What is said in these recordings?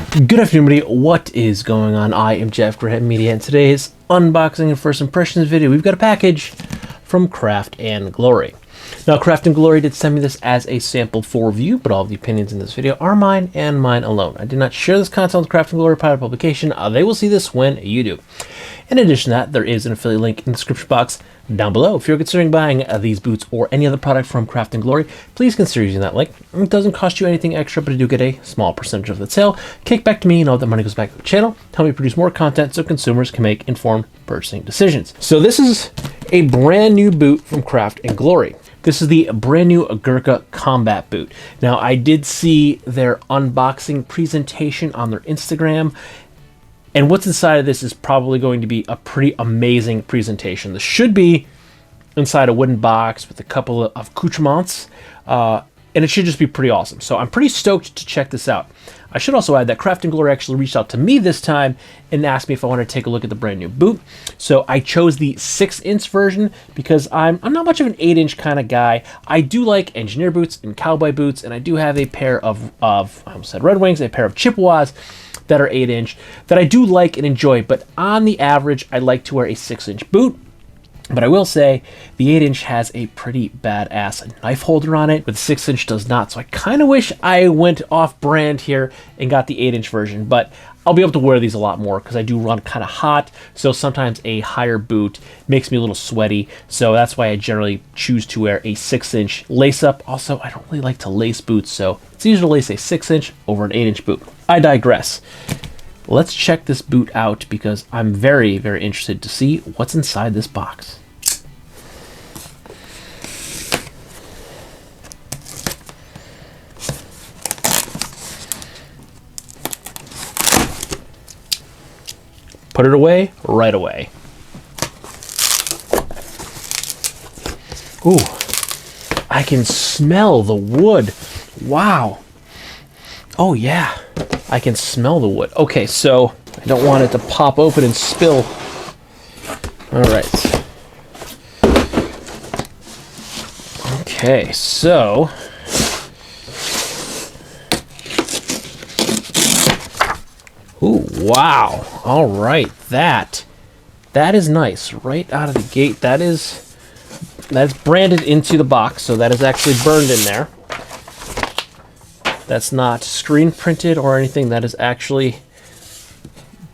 Good afternoon, everybody. What is going on? I am jeffgrantMEDIA, and today's unboxing and first impressions video, we've got a package from Craft and Glory. Now, Craft and Glory did send me this as a sample for review, but all of the opinions in this video are mine and mine alone. I did not share this content with Craft and Glory prior to publication. They will see this when you do. In addition to that, there is an affiliate link in the description box down below. If you're considering buying these boots or any other product from Craft and Glory, please consider using that link. It doesn't cost you anything extra, but you do get a small percentage of the sale. Kick back to me, and all that money goes back to the channel. Help me produce more content so consumers can make informed purchasing decisions. So this is a brand new boot from Craft and Glory. This is the brand new Gurkha Combat Boot. Now, I did see their unboxing presentation on their Instagram, and what's inside of this is probably going to be a pretty amazing presentation. This should be inside a wooden box with a couple of accoutrements, and it should just be pretty awesome. So I'm pretty stoked to check this out. I should also add that Craft and Glory actually reached out to me this time and asked me if I wanted to take a look at the brand new boot. So I chose the 6-inch version because I'm not much of an 8-inch kind of guy. I do like engineer boots and cowboy boots, and I do have a pair of I almost said Red Wings, a pair of Chippewas that are 8-inch that I do like and enjoy, but on the average, I like to wear a 6-inch boot. But I will say the 8-inch has a pretty badass knife holder on it, but the 6-inch does not. So I kind of wish I went off brand here and got the 8-inch version, but I'll be able to wear these a lot more because I do run kind of hot. So sometimes a higher boot makes me a little sweaty. So that's why I generally choose to wear a 6-inch lace up. Also, I don't really like to lace boots, so it's easier to lace a 6-inch over an 8-inch boot. I digress. Let's check this boot out because I'm very, very interested to see what's inside this box. Put it away right away. Ooh, I can smell the wood. Wow. Oh yeah, I can smell the wood. Okay, so I don't want it to pop open and spill. All right. Okay, so ooh, wow. All right, that is nice. Right out of the gate, that's branded into the box, so that is actually burned in there. That's not screen printed or anything. That is actually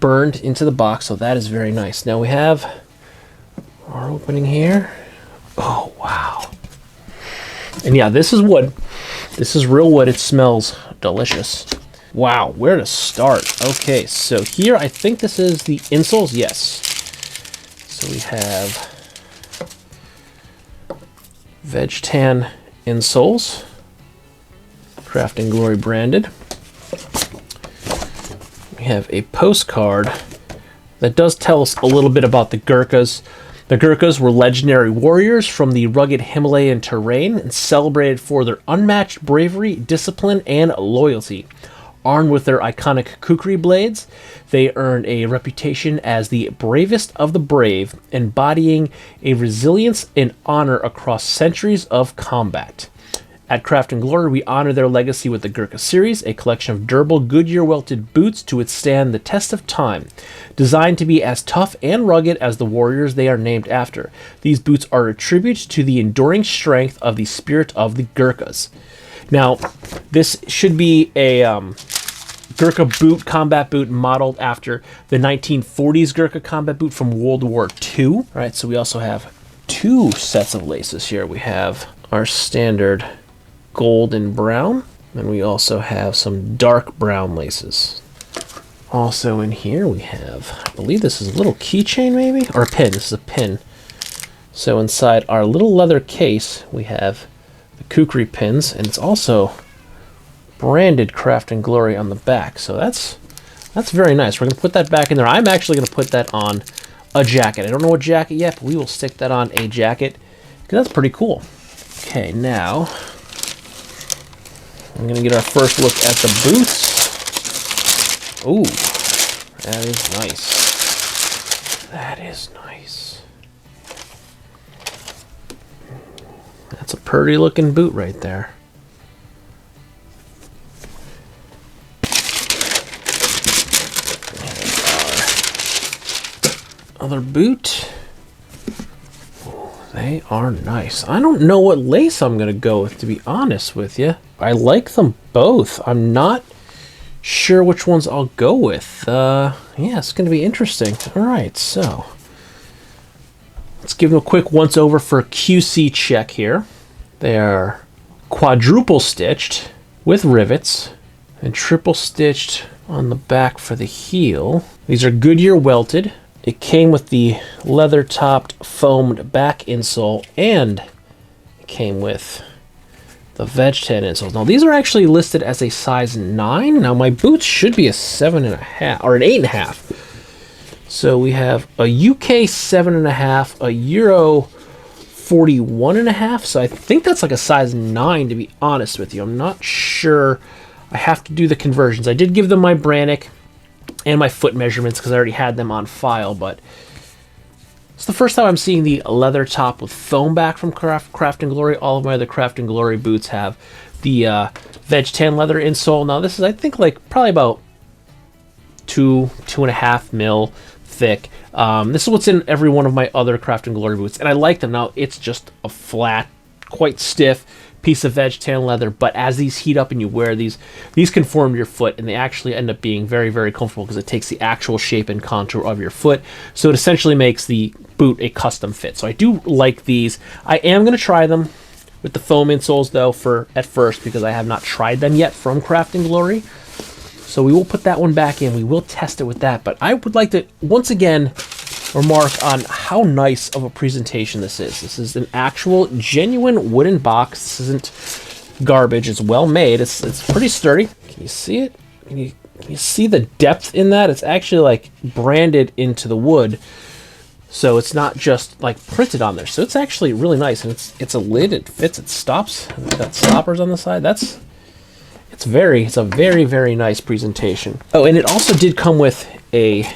burned into the box, so that is very nice. Now we have our opening here. Oh, wow. And yeah, this is wood. This is real wood. It smells delicious. Wow, where to start? Okay, so here I think this is the insoles. Yes. So we have veg tan insoles, Craft and Glory branded. We have a postcard that does tell us a little bit about the Gurkhas. The Gurkhas were legendary warriors from the rugged Himalayan terrain and celebrated for their unmatched bravery, discipline, and loyalty. Armed with their iconic kukri blades, they earned a reputation as the bravest of the brave, embodying a resilience and honor across centuries of combat. At Craft and Glory, we honor their legacy with the Gurkha series, a collection of durable Goodyear welted boots to withstand the test of time. Designed to be as tough and rugged as the warriors they are named after, these boots are a tribute to the enduring strength of the spirit of the Gurkhas. Now, this should be a Gurkha boot, combat boot, modeled after the 1940s Gurkha combat boot from World War II. All right, so we also have 2 sets of laces here. We have our standard gold and brown, and we also have some dark brown laces. Also in here we have, I believe this is a little keychain maybe, or a pin. This is a pin. So inside our little leather case, we have the kukri pins, and it's also branded Craft and Glory on the back. So that's very nice. We're going to put that back in there. I'm actually going to put that on a jacket. I don't know what jacket yet, but we will stick that on a jacket because that's pretty cool. Okay, now I'm going to get our first look at the boots. Ooh, that is nice. That is nice. That's a pretty looking boot right there. Another boot. They are nice. I don't know what lace I'm gonna go with, to be honest with you. I like them both. I'm not sure which ones I'll go with. Yeah, it's gonna be interesting. All right, so let's give them a quick once over for a QC check here. They are quadruple stitched with rivets and triple stitched on the back for the heel. These are Goodyear welted. It came with the leather-topped foamed back insole, and it came with the veg tan insoles. Now, these are actually listed as a size 9. Now, my boots should be a 7.5 or an 8.5. So we have a UK 7.5, a Euro 41.5. So I think that's like a size 9, to be honest with you. I'm not sure. I have to do the conversions. I did give them my Brannick and my foot measurements because I already had them on file, but it's the first time I'm seeing the leather top with foam back from Craft and Glory. All of my other Craft and Glory boots have the veg tan leather insole. Now this is, I think, like probably about 2.5 mil thick. This is what's in every one of my other Craft and Glory boots, and I like them. Now it's just a flat, quite stiff piece of veg tan leather, but as these heat up and you wear these conform to your foot, and they actually end up being very, very comfortable because it takes the actual shape and contour of your foot. So it essentially makes the boot a custom fit. So I do like these. I am going to try them with the foam insoles though at first because I have not tried them yet from Craft and Glory. So we will put that one back in. We will test it with that. But I would like to once again remark on how nice of a presentation this is. This is an actual genuine wooden box. This isn't garbage. It's well made. It's pretty sturdy. Can you see it? Can you see the depth in that? It's actually like branded into the wood, so it's not just like printed on there. So it's actually really nice, and it's a lid. It fits. It stops. It's got stoppers on the side. It's a very, very nice presentation. Oh, and it also did come with a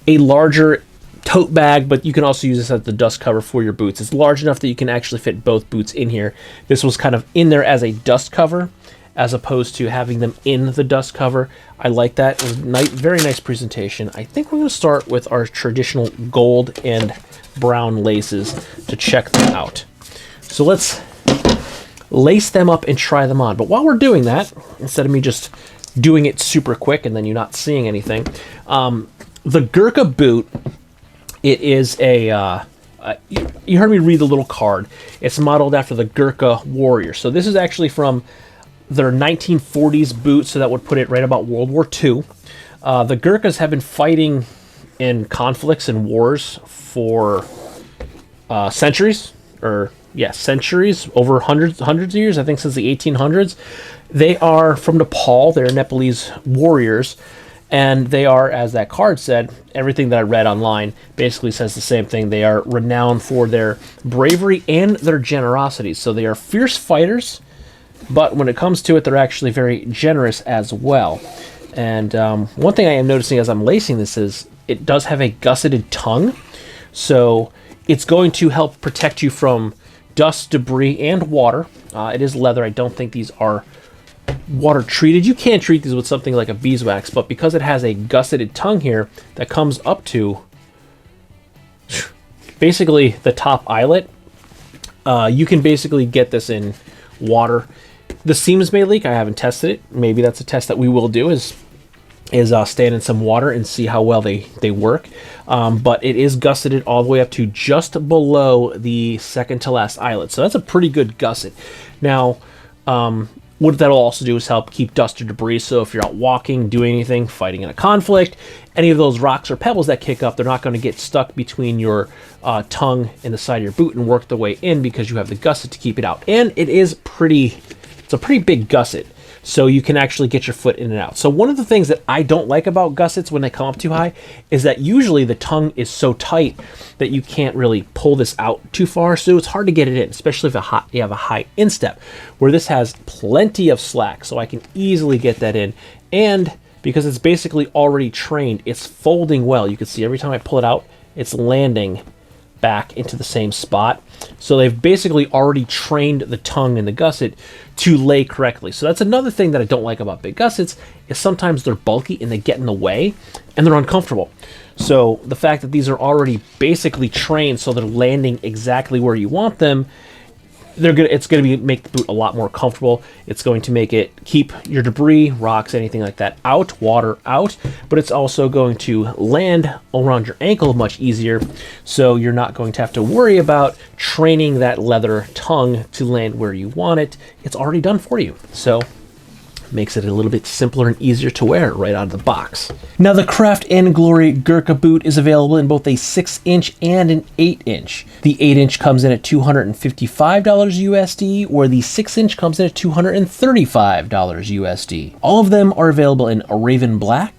larger tote bag, but you can also use this as the dust cover for your boots. It's large enough that you can actually fit both boots in here. This was kind of in there as a dust cover as opposed to having them in the dust cover. I like that. It was nice, very nice presentation. I think we're going to start with our traditional gold and brown laces to check them out. So let's lace them up and try them on. But while we're doing that, instead of me just doing it super quick and then you not seeing anything, the Gurkha boot, it is a, you heard me read the little card. It's modeled after the Gurkha warrior. So this is actually from their 1940s boot, so that would put it right about World War II. The Gurkhas have been fighting in conflicts and wars for centuries, over hundreds of years, I think since the 1800s. They are from Nepal. They're Nepalese warriors. And they are, as that card said, everything that I read online basically says the same thing. They are renowned for their bravery and their generosity. So they are fierce fighters, but when it comes to it, they're actually very generous as well. And one thing I am noticing as I'm lacing this is it does have a gusseted tongue. So it's going to help protect you from dust, debris, and water. It is leather. I don't think these are water treated. You can treat these with something like a beeswax, but because it has a gusseted tongue here that comes up to basically the top eyelet, you can basically get this in water. The seams may leak. I haven't tested it. Maybe that's a test that we will do, is stand in some water and see how well they work. But it is gusseted all the way up to just below the second to last eyelet. So that's a pretty good gusset. Now, what that'll also do is help keep dust or debris. So if you're out walking, doing anything, fighting in a conflict, any of those rocks or pebbles that kick up, they're not going to get stuck between your tongue and the side of your boot and work their way in because you have the gusset to keep it out. And it's a pretty big gusset, so you can actually get your foot in and out. So one of the things that I don't like about gussets when they come up too high is that usually the tongue is so tight that you can't really pull this out too far, so it's hard to get it in, especially if you have a high instep, where this has plenty of slack, so I can easily get that in. And because it's basically already trained, it's folding well. You can see every time I pull it out, it's landing back into the same spot. So they've basically already trained the tongue and the gusset to lay correctly. So that's another thing that I don't like about big gussets, is sometimes they're bulky and they get in the way and they're uncomfortable. So the fact that these are already basically trained so they're landing exactly where you want them, it's going to make the boot a lot more comfortable. It's going to make it keep your debris, rocks, anything like that out, water out, but it's also going to land around your ankle much easier, so you're not going to have to worry about training that leather tongue to land where you want it. It's already done for you. So makes it a little bit simpler and easier to wear right out of the box. Now the Craft and Glory Gurkha boot is available in both a 6-inch and an 8-inch. The 8-inch comes in at $255 USD, where the 6-inch comes in at $235 USD. All of them are available in a raven black,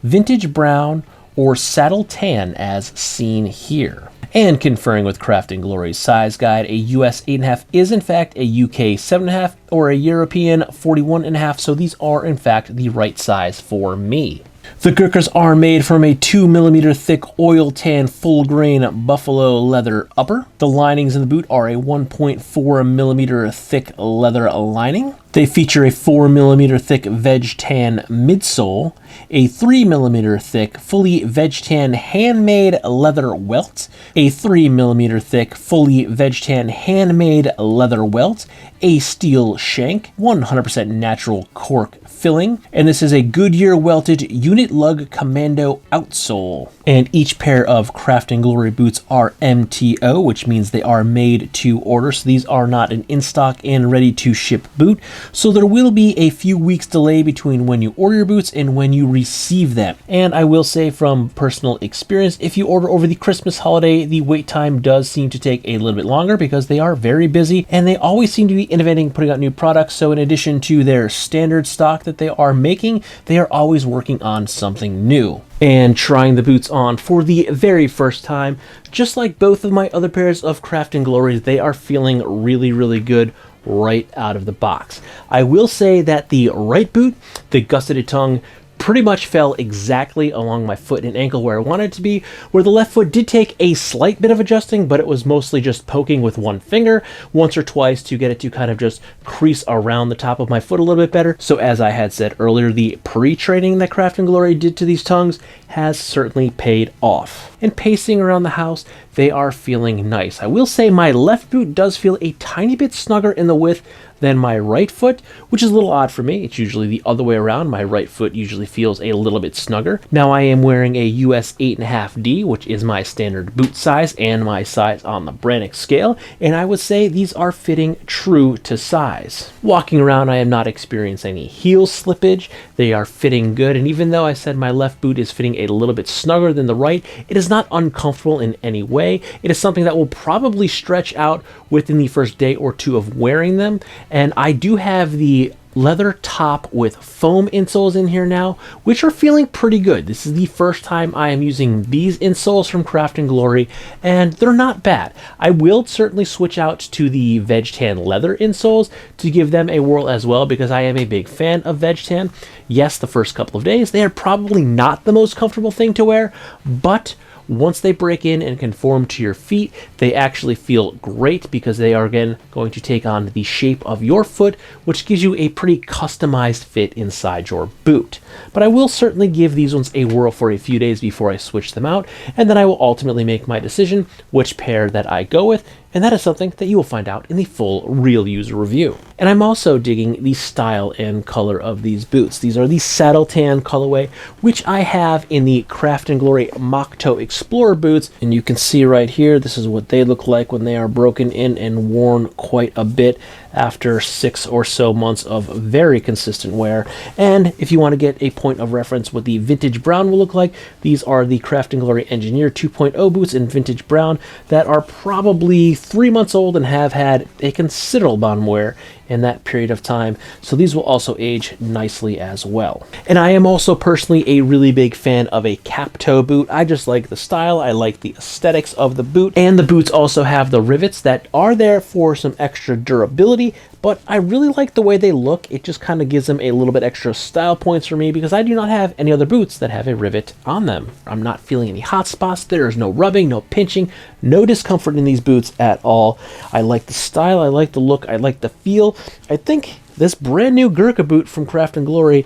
vintage brown, or saddle tan as seen here. And conferring with Craft and Glory's size guide, a US 8.5 is in fact a UK 7.5 or a European 41.5, so these are in fact the right size for me. The Gurkhas are made from a 2mm thick oil tan full grain buffalo leather upper. The linings in the boot are a 1.4mm thick leather lining. They feature a 4mm thick veg tan midsole, a 3mm thick fully veg tan handmade leather welt, a 3mm thick fully veg tan handmade leather welt, a steel shank, 100% natural cork filling, and this is a Goodyear welted unit lug commando outsole. And each pair of Craft and Glory boots are MTO, which means they are made to order, so these are not an in-stock and ready to ship boot. So there will be a few weeks delay between when you order your boots and when you receive them. And I will say from personal experience, if you order over the Christmas holiday, the wait time does seem to take a little bit longer because they are very busy and they always seem to be innovating, putting out new products. So in addition to their standard stock that they are making, they are always working on something new. And trying the boots on for the very first time, just like both of my other pairs of Craft and Glories, they are feeling really, really good right out of the box. I will say that the right boot, the gusseted tongue, pretty much fell exactly along my foot and ankle where I wanted it to be, where the left foot did take a slight bit of adjusting, but it was mostly just poking with one finger once or twice to get it to kind of just crease around the top of my foot a little bit better. So as I had said earlier, the pre-training that Craft and Glory did to these tongues has certainly paid off. And pacing around the house, they are feeling nice. I will say my left boot does feel a tiny bit snugger in the width than my right foot, which is a little odd for me. It's usually the other way around. My right foot usually feels a little bit snugger. Now I am wearing a US 8.5D, which is my standard boot size and my size on the Brannock scale, and I would say these are fitting true to size. Walking around, I am not experiencing any heel slippage. They are fitting good, and even though I said my left boot is fitting a little bit snugger than the right, it is not uncomfortable in any way. It is something that will probably stretch out within the first day or two of wearing them. And I do have the leather top with foam insoles in here now, which are feeling pretty good. This is the first time I am using these insoles from Craft and Glory, and they're not bad. I will certainly switch out to the veg tan leather insoles to give them a whirl as well, because I am a big fan of veg tan. Yes, the first couple of days, they are probably not the most comfortable thing to wear, but once they break in and conform to your feet, they actually feel great because they are again going to take on the shape of your foot, which gives you a pretty customized fit inside your boot. But I will certainly give these ones a whirl for a few days before I switch them out, and then I will ultimately make my decision which pair that I go with, and that is something that you will find out in the full real user review. And I'm also digging the style and color of these boots. These are the saddle tan colorway, which I have in the Craft and Glory moc-toe Explorer boots, and you can see right here, this is what they look like when they are broken in and worn quite a bit after 6 or so months of very consistent wear. And if you want to get a point of reference what the vintage brown will look like, these are the Craft and Glory Engineer 2.0 boots in vintage brown that are probably 3 months old and have had a considerable amount of wear in that period of time, so these will also age nicely as well. And I am also personally a really big fan of a cap toe boot. I just like the style, I like the aesthetics of the boot, and the boots also have the rivets that are there for some extra durability, but I really like the way they look. It just kind of gives them a little bit extra style points for me because I do not have any other boots that have a rivet on them. I'm not feeling any hot spots. There is no rubbing, no pinching, no discomfort in these boots at all. I like the style, I like the look, I like the feel. I think this brand new Gurkha boot from Craft and Glory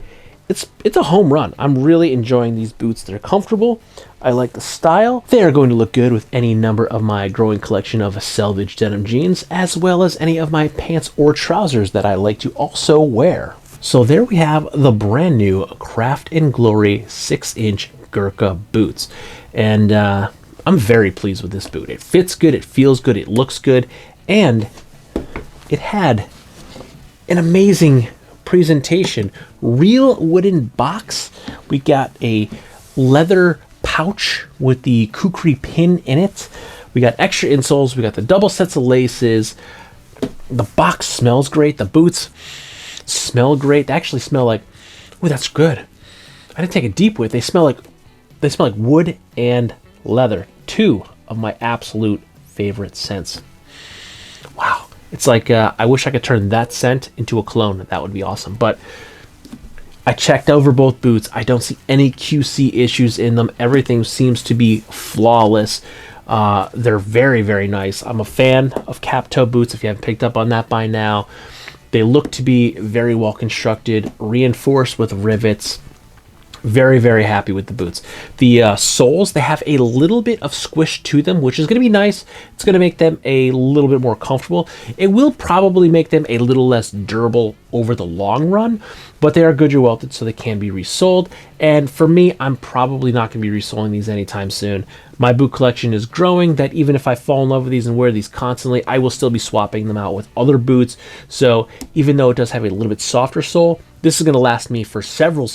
it's a home run. I'm really enjoying these boots. They're comfortable. I like the style. They are going to look good with any number of my growing collection of selvage denim jeans, as well as any of my pants or trousers that I like to also wear. So there we have the brand new Craft and Glory 6-inch Gurkha boots. And I'm very pleased with this boot. It fits good, it feels good, it looks good, and it had an amazing presentation. Real wooden box. We got a leather pouch with the kukri pin in it. We got extra insoles. We got the double sets of laces. The box smells great. The boots smell great. They actually smell like, oh, that's good. I didn't take a deep whiff. They smell like wood and leather. Two of my absolute favorite scents. Wow. It's like, I wish I could turn that scent into a cologne. That would be awesome. But I checked over both boots. I don't see any QC issues in them. Everything seems to be flawless. They're very, very nice. I'm a fan of cap-toe boots, if you haven't picked up on that by now. They look to be very well constructed, reinforced with rivets. Very, very happy with the boots. The soles, they have a little bit of squish to them, which is going to be nice. It's going to make them a little bit more comfortable. It will probably make them a little less durable over the long run, but they are Goodyear welted, so they can be resoled. And for me, I'm probably not going to be resoling these anytime soon. My boot collection is growing, that even if I fall in love with these and wear these constantly, I will still be swapping them out with other boots. So even though it does have a little bit softer sole, this is going to last me for several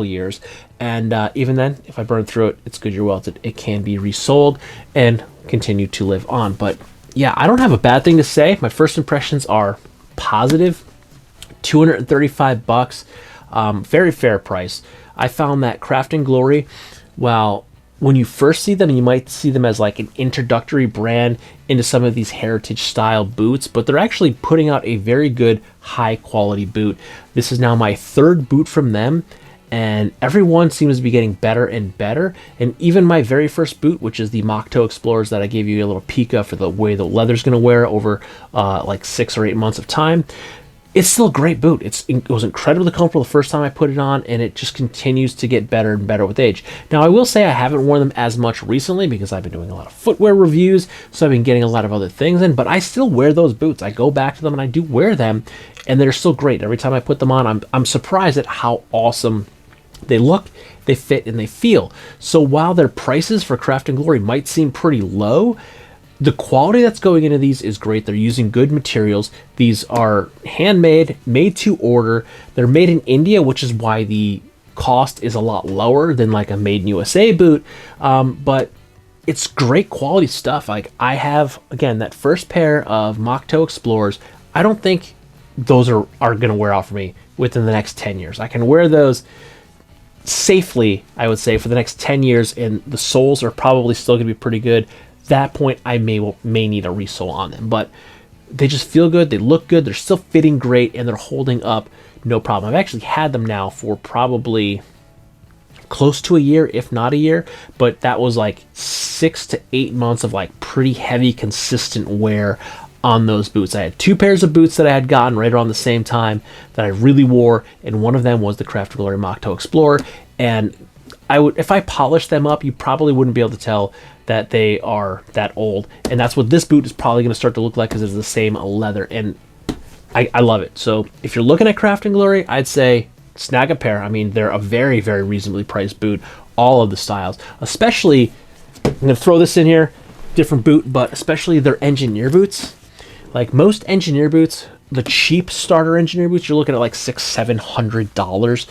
years. And even then, if I burn through it, it's Goodyear welted. It can be resoled and continue to live on. But yeah, I don't have a bad thing to say. My first impressions are positive. $235, very fair price. I found that Craft and Glory, well, when you first see them, you might see them as like an introductory brand into some of these heritage style boots, but they're actually putting out a very good high quality boot. This is now my third boot from them, and everyone seems to be getting better and better. And even my very first boot, which is the moc-toe Explorers that I gave you a little peek of for the way the leather's going to wear over like 6 or 8 months of time, it's still a great boot. It was incredibly comfortable the first time I put it on, and it just continues to get better and better with age. Now, I will say I haven't worn them as much recently because I've been doing a lot of footwear reviews, so I've been getting a lot of other things in, but I still wear those boots. I go back to them, and I do wear them, and they're still great. Every time I put them on, I'm surprised at how awesome they look, they fit, and they feel. So while their prices for Craft and Glory might seem pretty low, the quality that's going into these is great. They're using good materials. These are handmade, made to order. They're made in India, which is why the cost is a lot lower than like a made in USA boot. But it's great quality stuff. Like I have, again, that first pair of moc-toe Explorers. I don't think those are going to wear out for me within the next 10 years. I can wear those safely, I would say, for the next 10 years, and the soles are probably still going to be pretty good. That point, I may need a resole on them, but they just feel good, they look good, they're still fitting great, and they're holding up no problem. I've actually had them now for probably close to a year, if not a year, but that was like 6 to 8 months of like pretty heavy, consistent wear on those boots. I had 2 pairs of boots that I had gotten right around the same time that I really wore, and one of them was the Craft and Glory moc-toe Explorer, and if I polished them up, you probably wouldn't be able to tell that they are that old. And that's what this boot is probably going to start to look like, because it's the same leather, and I love it. So if you're looking at Craft and Glory, I'd say snag a pair. I mean, they're a very, very reasonably priced boot, all of the styles. Especially, I'm going to throw this in here, different boot, but especially their engineer boots. Like most engineer boots, the cheap starter engineer boots, you're looking at like $600-700,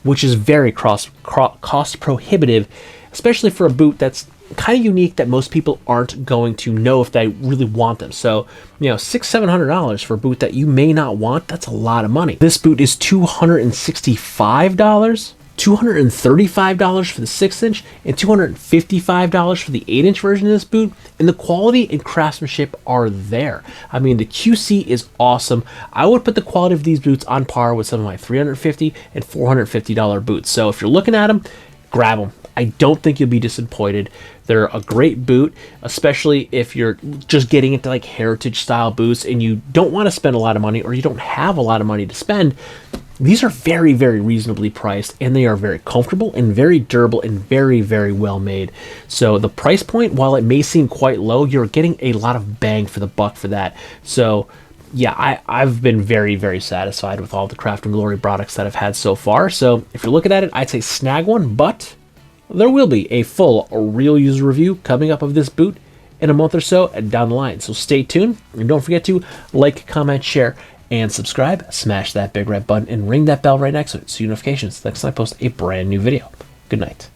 which is very cost prohibitive, especially for a boot that's kind of unique that most people aren't going to know if they really want them. So, you know, $600-700 for a boot that you may not want, that's a lot of money. This boot is $265, $235 for the 6-inch, and $255 for the 8-inch version of this boot, and the quality and craftsmanship are there. I mean, the QC is awesome. I would put the quality of these boots on par with some of my $350 and $450 boots. So if you're looking at them, grab them. I don't think you'll be disappointed. They're a great boot, especially if you're just getting into like heritage style boots and you don't want to spend a lot of money, or you don't have a lot of money to spend. These are very, very reasonably priced, and they are very comfortable and very durable and very, very well made. So the price point, while it may seem quite low, you're getting a lot of bang for the buck for that. So yeah, I've been very, very satisfied with all the Craft and Glory products that I've had so far. So if you're looking at it, I'd say snag one, but there will be a full real user review coming up of this boot in a month or so down the line. So stay tuned, and don't forget to like, comment, share, and subscribe. Smash that big red button and ring that bell right next to it so you get notifications next time I post a brand new video. Good night.